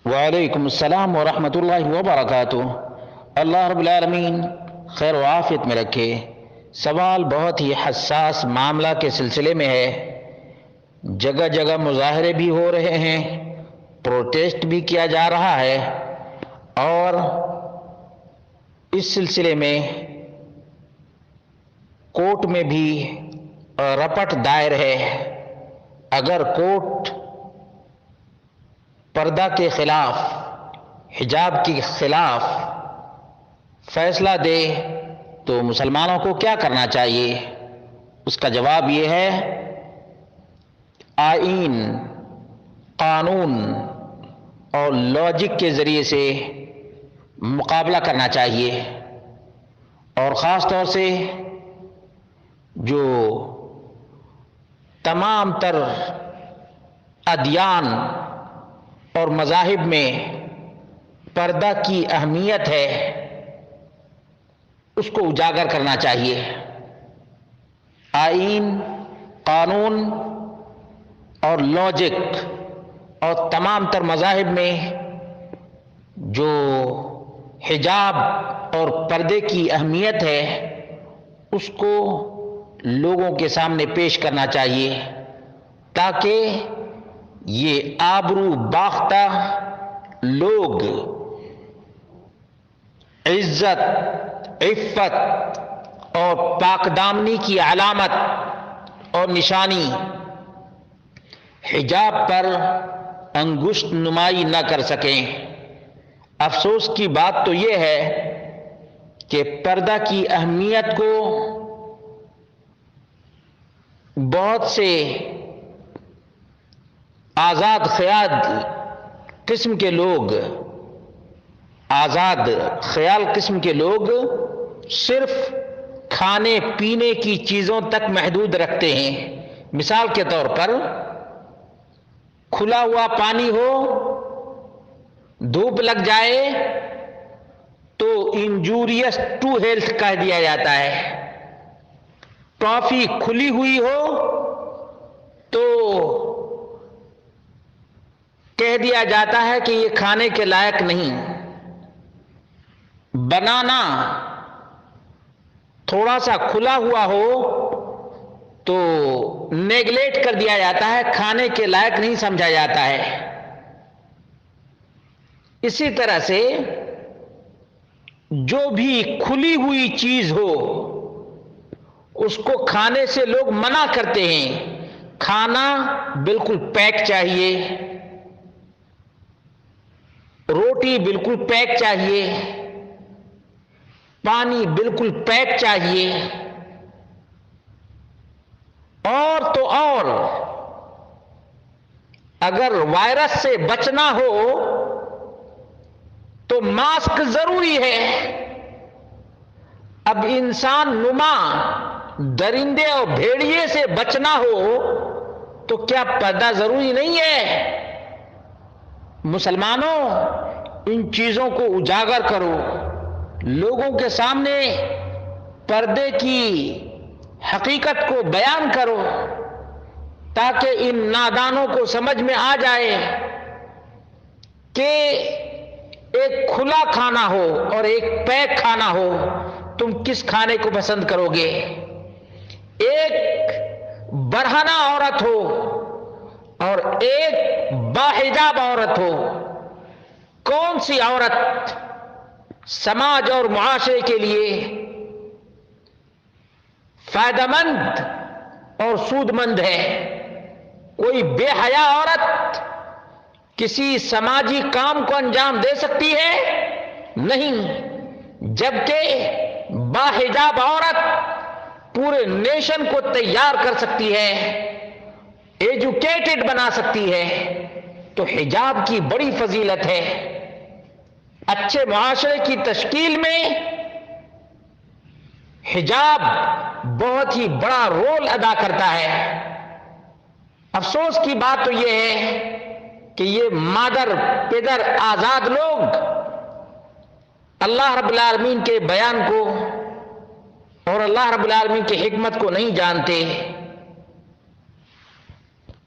وعلیکم السلام ورحمۃ اللہ وبرکاتہ۔ اللہ رب العالمین خیر و عافیت میں رکھے۔ سوال بہت ہی حساس معاملہ کے سلسلے میں ہے۔ جگہ جگہ مظاہرے بھی ہو رہے ہیں، پروٹیسٹ بھی کیا جا رہا ہے، اور اس سلسلے میں کورٹ میں بھی رپٹ دائر ہے۔ اگر کورٹ پردہ کے خلاف، حجاب کے خلاف فیصلہ دے تو مسلمانوں کو کیا کرنا چاہیے؟ اس کا جواب یہ ہے، آئین، قانون اور لاجک کے ذریعے سے مقابلہ کرنا چاہیے، اور خاص طور سے جو تمام تر ادیان اور مذاہب میں پردہ کی اہمیت ہے، اس کو اجاگر کرنا چاہیے۔ آئین، قانون اور لاجک اور تمام تر مذاہب میں جو حجاب اور پردے کی اہمیت ہے، اس کو لوگوں کے سامنے پیش کرنا چاہیے، تاکہ یہ آبرو باختہ لوگ عزت، عفت اور پاک دامنی کی علامت اور نشانی حجاب پر انگشت نمائی نہ کر سکیں۔ افسوس کی بات تو یہ ہے کہ پردہ کی اہمیت کو بہت سے آزاد خیال قسم کے لوگ صرف کھانے پینے کی چیزوں تک محدود رکھتے ہیں۔ مثال کے طور پر کھلا ہوا پانی ہو، دھوپ لگ جائے تو انجوریس ٹو ہیلتھ کہہ دیا جاتا ہے۔ ٹافی کھلی ہوئی ہو تو کہہ دیا جاتا ہے کہ یہ کھانے کے لائق نہیں۔ بنانا تھوڑا سا کھلا ہوا ہو تو نیگلیکٹ کر دیا جاتا ہے، کھانے کے لائق نہیں سمجھا جاتا ہے۔ اسی طرح سے جو بھی کھلی ہوئی چیز ہو، اس کو کھانے سے لوگ منع کرتے ہیں۔ کھانا بالکل پیک چاہیے، روٹی بالکل پیک چاہیے، پانی بالکل پیک چاہیے، اور تو اور اگر وائرس سے بچنا ہو تو ماسک ضروری ہے۔ اب انسان نما درندے اور بھیڑیے سے بچنا ہو تو کیا پردہ ضروری نہیں ہے؟ مسلمانوں، ان چیزوں کو اجاگر کرو، لوگوں کے سامنے پردے کی حقیقت کو بیان کرو، تاکہ ان نادانوں کو سمجھ میں آ جائے کہ ایک کھلا کھانا ہو اور ایک پیک کھانا ہو، تم کس کھانے کو پسند کرو گے؟ ایک برہنہ عورت ہو اور ایک باحجاب عورت ہو، کون سی عورت سماج اور معاشرے کے لیے فائدہ مند اور سود مند ہے؟ کوئی بے حیا عورت کسی سماجی کام کو انجام دے سکتی ہے؟ نہیں، جبکہ باحجاب عورت پورے نیشن کو تیار کر سکتی ہے، ایجوکیٹڈ بنا سکتی ہے۔ تو حجاب کی بڑی فضیلت ہے۔ اچھے معاشرے کی تشکیل میں حجاب بہت ہی بڑا رول ادا کرتا ہے۔ افسوس کی بات تو یہ ہے کہ یہ مادر پدر آزاد لوگ اللہ رب العالمین کے بیان کو اور اللہ رب العالمین کی حکمت کو نہیں جانتے۔